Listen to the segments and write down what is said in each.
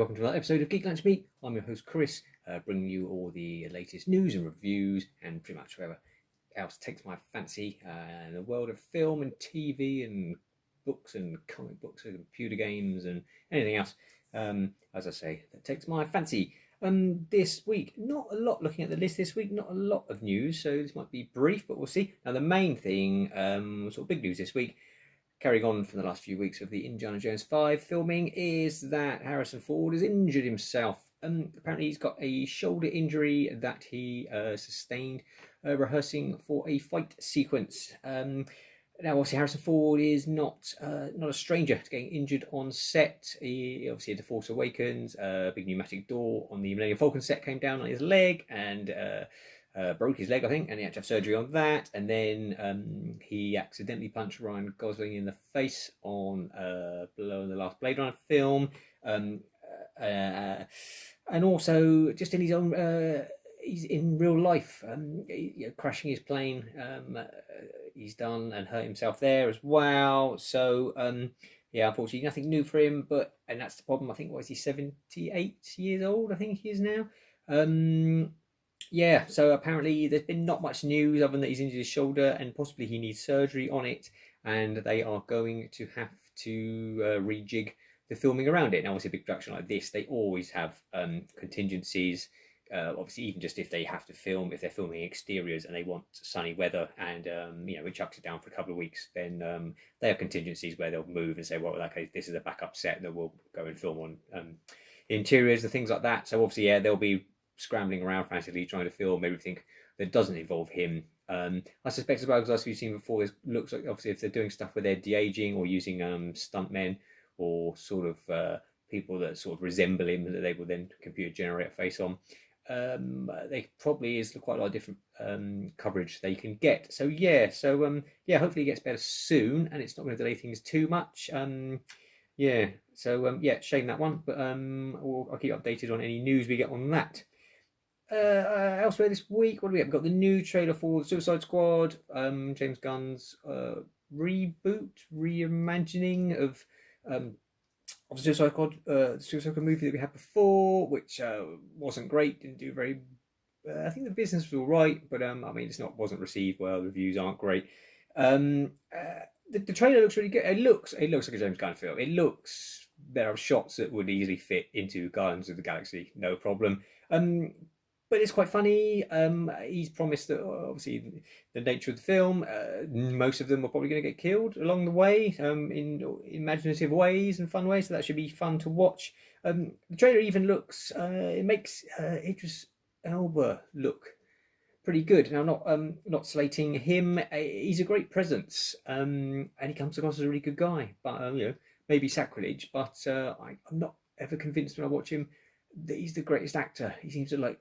welcome to another episode of Geek Lunch Meat. I'm your host Chris, bringing you all the latest news and reviews and pretty much whatever else takes my fancy in the world of film and TV and books and comic books and computer games and anything else, as I say, that takes my fancy. This week, not a lot looking at the list this week, not a lot of news, so this might be brief, but we'll see. Now the main thing, sort of big news this week, carrying on from the last few weeks of the Indiana Jones 5 filming, is that Harrison Ford has injured himself. Apparently he's got a shoulder injury that he sustained rehearsing for a fight sequence. Now obviously Harrison Ford is not a stranger to getting injured on set. He obviously had The Force Awakens, a big pneumatic door on the Millennium Falcon set came down on his leg and broke his leg, I think, and he had to have surgery on that. And then he accidentally punched Ryan Gosling in the face on the last Blade Runner film. And also, just in his own, he's in real life, crashing his plane. He's done and hurt himself there as well. So, yeah, unfortunately, nothing new for him. And that's the problem. I think, what is he, 78 years old? I think he is now. Yeah, so apparently there's been not much news other than that he's injured his shoulder and possibly he needs surgery on it, and they are going to have to rejig the filming around it. Now, obviously, a big production like this, they always have contingencies. Obviously, even just if they have to film, if they're filming exteriors and they want sunny weather and it chucks it down for a couple of weeks, then they have contingencies where they'll move and say, well, okay, this is a backup set that we'll go and film on interiors and things like that. So obviously, yeah, they'll be scrambling around frantically trying to film everything that doesn't involve him. I suspect as well, because as we've seen before, it looks like obviously if they're doing stuff where they're de-aging or using stuntmen or sort of people that sort of resemble him that they will then computer generate a face on, they probably is quite a lot of different coverage they can get. So yeah, hopefully it gets better soon and it's not going to delay things too much. Shame that one, but I'll keep updated on any news we get on that. Elsewhere this week, what do we have? We've got the new trailer for the Suicide Squad, James Gunn's reimagining of the Suicide Squad, movie that we had before, which wasn't great, didn't do very. I think the business was all right, but wasn't received well. The reviews aren't great. The trailer looks really good. It looks like a James Gunn film. There are shots that would easily fit into Guardians of the Galaxy, no problem. But it's quite funny. He's promised that obviously the nature of the film, most of them are probably going to get killed along the way in imaginative ways and fun ways. So that should be fun to watch. The trailer even looks, it makes Idris Elba look pretty good. Now, not slating him. He's a great presence, and he comes across as a really good guy. But maybe sacrilege. But I'm not ever convinced when I watch him that he's the greatest actor. He seems to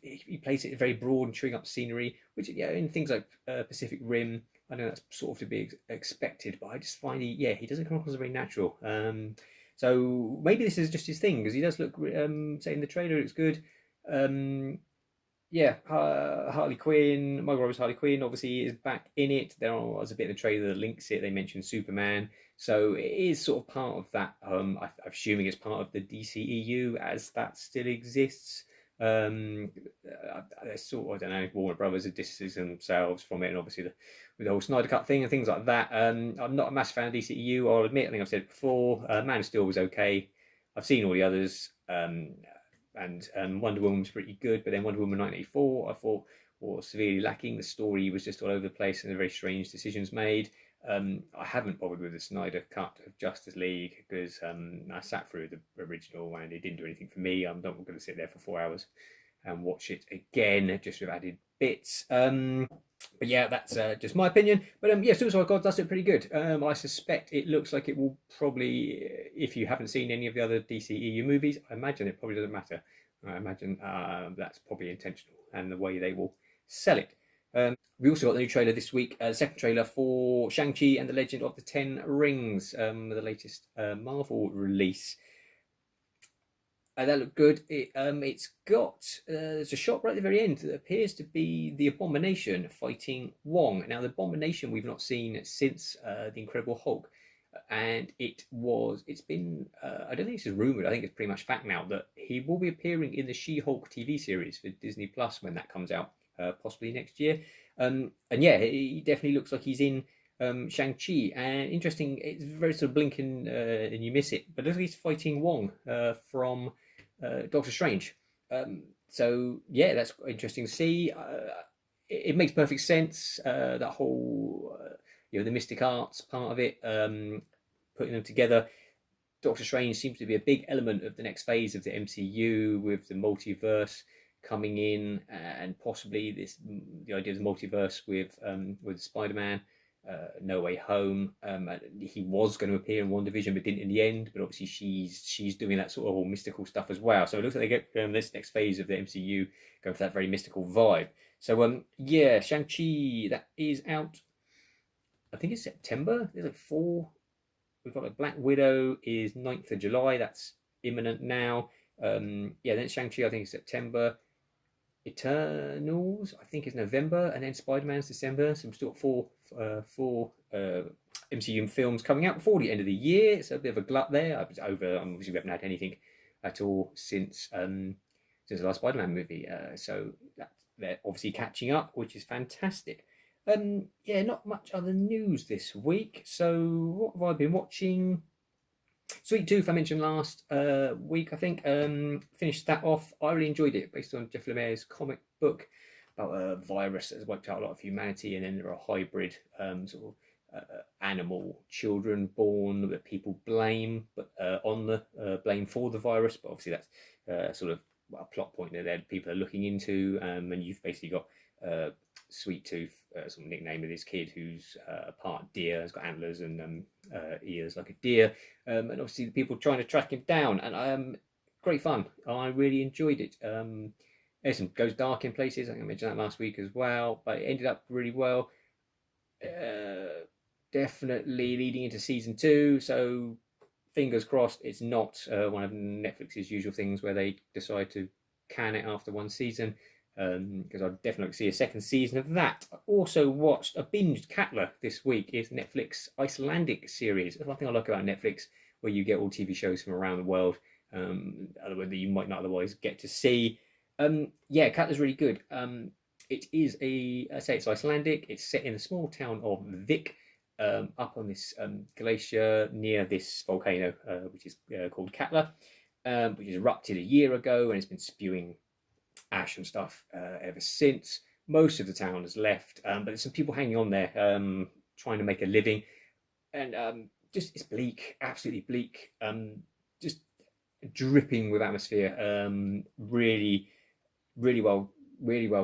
he plays it very broad and chewing up scenery, which in things like Pacific Rim, I know that's sort of to be expected, but I just find he doesn't come across as very natural. So maybe this is just his thing, because he does look, say in the trailer, it's good. Harley Quinn, Margot Robbie's Harley Quinn obviously is back in it. There's a bit of the trailer that links it. They mentioned Superman, so it is sort of part of that. I'm assuming it's part of the DCEU as that still exists. I don't know. Warner Brothers have distanced themselves from it, and obviously with the whole Snyder Cut thing and things like that. I'm not a massive fan of DCEU. I'll admit. I think I've said it before. Man of Steel was okay. I've seen all the others. And Wonder Woman was pretty good, but then Wonder Woman 1984 I thought was severely lacking. The story was just all over the place and very strange decisions made. I haven't bothered with the Snyder Cut of Justice League because I sat through the original and it didn't do anything for me. I'm not going to sit there for 4 hours and watch it again just with added bits. But yeah, that's just my opinion. But Suicide Squad does it pretty good. I suspect it looks like it will probably, if you haven't seen any of the other DCEU movies, I imagine it probably doesn't matter. I imagine that's probably intentional and the way they will sell it. We also got the new trailer this week, the second trailer for Shang-Chi and the Legend of the Ten Rings, the latest Marvel release. That looked good. It's got there's a shot right at the very end that appears to be the Abomination fighting Wong. Now, the Abomination we've not seen since the Incredible Hulk. and it's been I don't think this is rumored, I think it's pretty much fact now, that he will be appearing in the She-Hulk TV series for Disney Plus when that comes out, possibly next year. And yeah, he definitely looks like he's in Shang-Chi. And interesting, it's very sort of blink and you miss it, but it looks like he's fighting Wong from Doctor Strange. So yeah, that's interesting to see. It makes perfect sense, that whole the mystic arts part of it, putting them together. Doctor Strange seems to be a big element of the next phase of the MCU, with the multiverse coming in, and possibly the idea of the multiverse with Spider-Man, No Way Home. He was going to appear in WandaVision, but didn't in the end. But obviously, she's doing that sort of all mystical stuff as well. So it looks like they get this next phase of the MCU going for that very mystical vibe. So yeah, Shang-Chi, that is out. I think it's September. There's like four. We've got like Black Widow is 9th of July. That's imminent now. Yeah, then Shang-Chi, I think, is September. Eternals, I think, is November, and then Spider-Man's December. So we've still got four MCU films coming out before the end of the year. It's a bit of a glut there. I was over. Obviously, we haven't had anything at all since the last Spider-Man movie. So they're obviously catching up, which is fantastic. Yeah, not much other news this week. So what have I been watching? Sweet Tooth, I mentioned last week, I think. Finished that off. I really enjoyed it, based on Jeff Lemire's comic book about a virus that has wiped out a lot of humanity, and then there are hybrid sort of animal children born that people blame, but on the blame for the virus. But obviously that's sort of a plot point that people are looking into, and you've basically got Sweet Tooth, sort of nickname of this kid, who's part deer, has got antlers and ears like a deer, and obviously the people trying to track him down, and great fun. I really enjoyed it. It goes dark in places. I think I mentioned that last week as well, but it ended up really well. Definitely leading into season 2, so fingers crossed it's not one of Netflix's usual things where they decide to can it after one season, because I'd definitely see a second season of that. I also watched, binged Katla this week. It's Netflix Icelandic series. That's one thing I like about Netflix, where you get all TV shows from around the world, that you might not otherwise get to see. Yeah, Katla's really good. It is I say it's Icelandic. It's set in the small town of Vik, up on this glacier near this volcano, which is called Katla, which erupted a year ago, and it's been spewing ash and stuff ever since. Most of the town has left, but there's some people hanging on there, trying to make a living, and just it's bleak, absolutely bleak, just dripping with atmosphere. Really, really well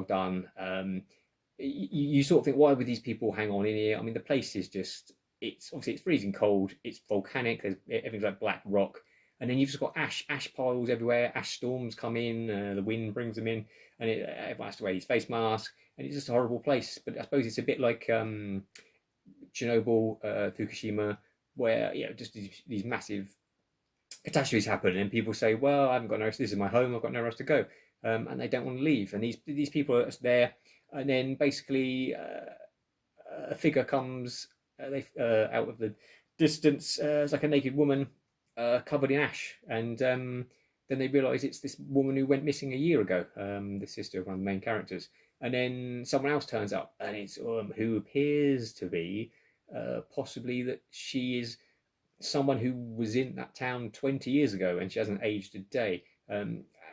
done. You sort of think, why would these people hang on in here? I mean, the place is just, it's freezing cold, it's volcanic, everything's like black rock, and then you've just got ash piles everywhere. Ash storms come in, the wind brings them in, and everyone has to wear his face mask, and it's just a horrible place. But I suppose it's a bit like Chernobyl, Fukushima, where just these massive catastrophes happen, and people say, well, I haven't got nowhere, this is my home, I've got nowhere else to go, and they don't want to leave, and these people are there, and then basically a figure comes out of the distance. It's like a naked woman covered in ash, and then they realise it's this woman who went missing a year ago, the sister of one of the main characters, and then someone else turns up, and it's who appears to be possibly that she is someone who was in that town 20 years ago, and she hasn't aged a day.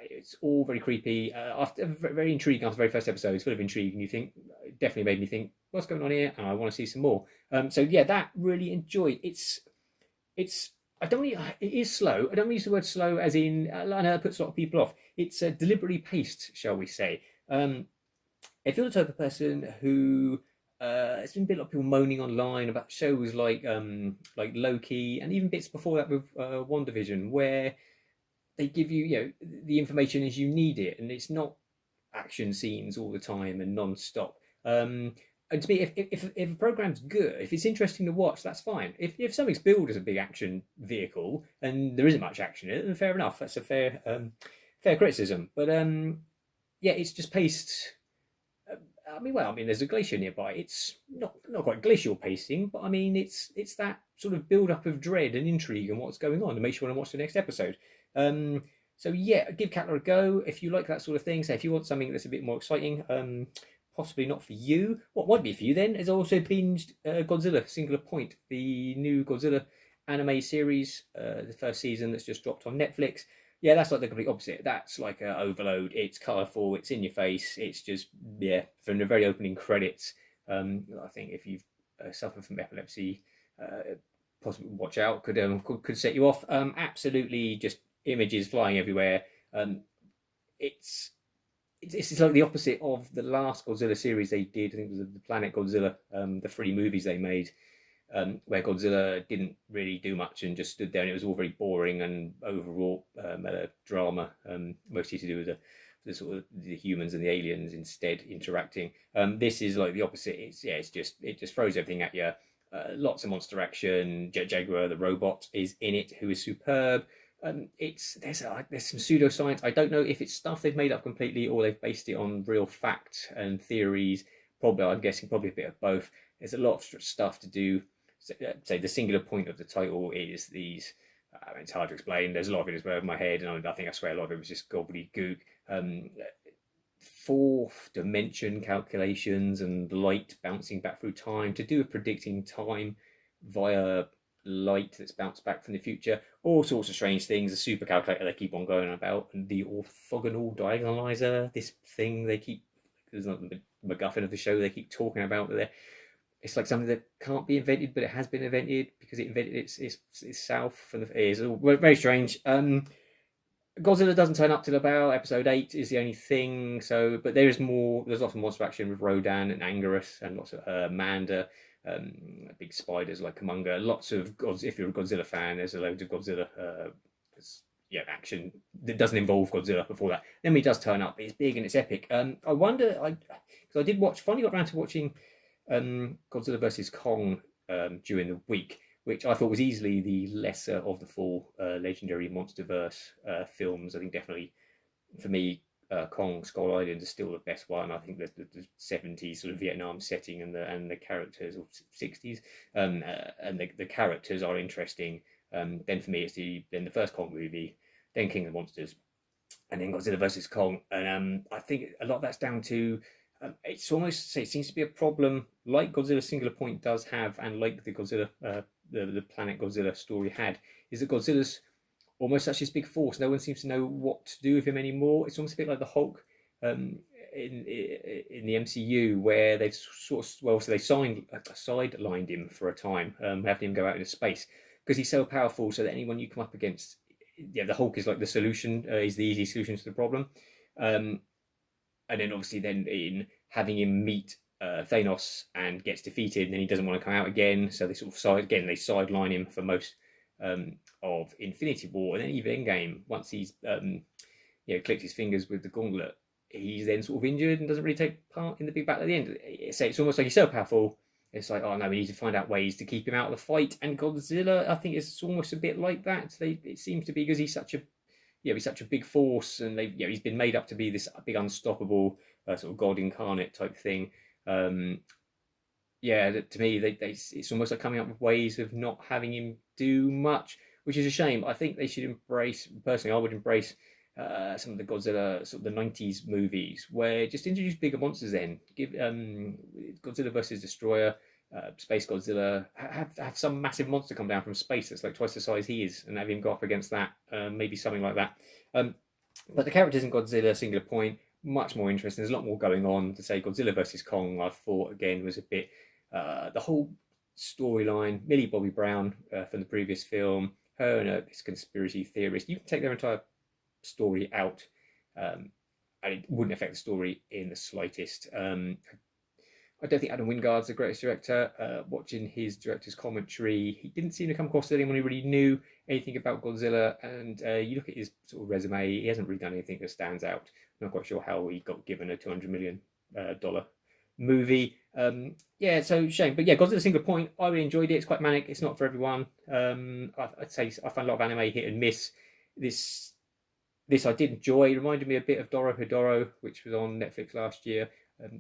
It's all very creepy. After very intriguing after the very first episode, it's full of intrigue, and you think, it definitely made me think, what's going on here? And I want to see some more. So yeah, that really enjoyed. It's I don't really, it is slow. I don't use the word slow as in, I know it puts a lot of people off. It's deliberately paced, shall we say. If you're the type of person who there's been a lot of people moaning online about shows like Loki, and even bits before that with WandaVision, where they give you the information as you need it, and it's not action scenes all the time and non-stop. And to me, if a program's good, if it's interesting to watch, that's fine. If something's billed as a big action vehicle and there isn't much action in it, then fair enough. That's a fair criticism. But yeah, it's just paced I mean, well, I mean, there's a glacier nearby. It's not quite glacial pacing, but I mean, it's that sort of build up of dread and intrigue and what's going on, to make you want to watch the next episode. Um, so yeah, give Katla a go if you like that sort of thing. So if you want something that's a bit more exciting, possibly not for you. What might be for you then is also binged Godzilla Singular Point, the new Godzilla anime series, the first season that's just dropped on Netflix. Yeah, that's like the complete opposite. That's like a overload. It's colourful. It's in your face. It's just, yeah, from the very opening credits. I think if you've suffered from epilepsy, possibly watch out. Could set you off. Absolutely, just images flying everywhere. Um, it's it's like the opposite of the last Godzilla series they did. I think it was the Planet Godzilla, the 3 movies they made, where Godzilla didn't really do much and just stood there, and it was all very boring and overwrought drama, mostly to do with the sort of the humans and the aliens instead interacting. This is like the opposite. It just throws everything at you. Lots of monster action. Jet Jaguar, the robot, is in it, who is superb. There's some pseudoscience. I don't know if it's stuff they've made up completely or they've based it on real fact and theories. Probably, I'm guessing, probably a bit of both. There's a lot of stuff to do. Say the singular point of the title is these. It's hard to explain. There's a lot of it as well in my head, and I think I swear a lot of it was just gobbledygook. Fourth dimension calculations and light bouncing back through time to do with predicting time via light that's bounced back from the future. All sorts of strange things. A super calculator they keep on going about, and the orthogonal diagonalizer. This thing they keep. There's not the MacGuffin of the show they keep talking about. It's like something that can't be invented, but it has been invented because it invented itself from the. It's all very strange. Godzilla doesn't turn up till about episode 8 is the only thing. So, but there is more. There's lots of monster action with Rodan and Anguirus and lots of Manda, big spiders like Kumunga. Lots of if you're a Godzilla fan, there's a load of Godzilla. Action that doesn't involve Godzilla before that. Then when he does turn up, it's big and it's epic. I wonder, because I did watch. Finally got around to watching Godzilla versus Kong during the week, which I thought was easily the lesser of the 4 legendary MonsterVerse films. I think definitely for me, Kong Skull Island is still the best one. I think that the 70s sort of Vietnam setting and the characters, or 60s, and the characters are interesting. Then for me, it's the first Kong movie, then King of the Monsters, and then Godzilla versus Kong. And I think a lot of that's down to it's almost it seems to be a problem like Godzilla Singular Point does have, and like the Godzilla the Planet Godzilla story had, is that Godzilla's almost such this big force. No one seems to know what to do with him anymore. It's almost a bit like the Hulk in the MCU, where they've sort of so they sidelined him for a time, having him go out into space because he's so powerful. So that anyone you come up against, the Hulk is like the solution. He's the easy solution to the problem. And then obviously then in having him meet Thanos and gets defeated, and then he doesn't want to come out again. So they sort of they sideline him for most of Infinity War, and then even Endgame. Once he's clicked his fingers with the gauntlet, he's then sort of injured and doesn't really take part in the big battle at the end. So it's almost like he's so powerful. It's like, oh no, we need to find out ways to keep him out of the fight. And Godzilla, I think, is almost a bit like that. It seems to be because he's such a big force, and he's been made up to be this big unstoppable sort of god incarnate type thing. To me, it's almost like coming up with ways of not having him do much, which is a shame. I think they should embrace. Personally, I would embrace some of the Godzilla sort of the '90s movies, where just introduce bigger monsters. Then give Godzilla versus Destroyer, Space Godzilla, have some massive monster come down from space that's like twice the size he is, and have him go up against that. Maybe something like that. But the characters in Godzilla Singular Point much more interesting. There's a lot more going on. To say Godzilla versus Kong, I thought again was a bit the whole storyline. Millie Bobby Brown from the previous film, her and this conspiracy theorist. You can take their entire story out, and it wouldn't affect the story in the slightest. I don't think Adam Wingard's the greatest director. Watching his director's commentary, he didn't seem to come across as anyone who really knew anything about Godzilla. And you look at his sort of resume, he hasn't really done anything that stands out. I'm not quite sure how he got given a $200 million movie. So shame. But yeah, Godzilla Single Point, I really enjoyed it. It's quite manic. It's not for everyone. I'd say I find a lot of anime hit and miss. This I did enjoy. It reminded me a bit of Doro Hedoro, which was on Netflix last year.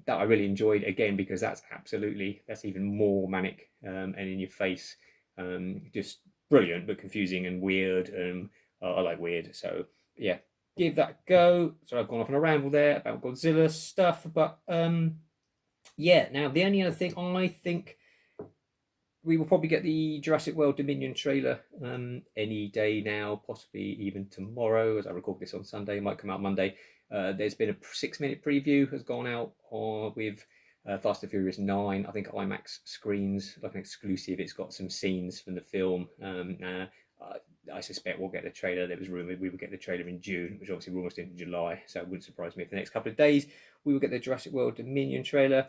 that I really enjoyed, again, because that's even more manic and in your face, just brilliant but confusing and weird. I like weird, so yeah, give that a go. So I've gone off on a ramble there about Godzilla stuff, but yeah. Now the only other thing, I think we will probably get the Jurassic World Dominion trailer any day now, possibly even tomorrow, as I record this on Sunday. It might come out Monday. There's been a 6-minute preview has gone out with Fast and Furious 9. I think IMAX screens, like an exclusive. It's got some scenes from the film. I suspect we'll get the trailer. There was rumoured we would get the trailer in June, which obviously we're almost in July, so it wouldn't surprise me if the next couple of days we will get the Jurassic World Dominion trailer.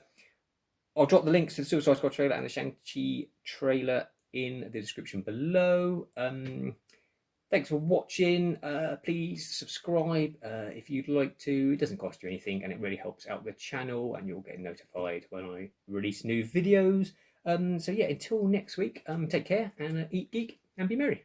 I'll drop the links to the Suicide Squad trailer and the Shang-Chi trailer in the description below. Thanks for watching. Please subscribe if you'd like to. It doesn't cost you anything, and it really helps out the channel, and you'll get notified when I release new videos. So yeah, until next week, take care and eat geek and be merry.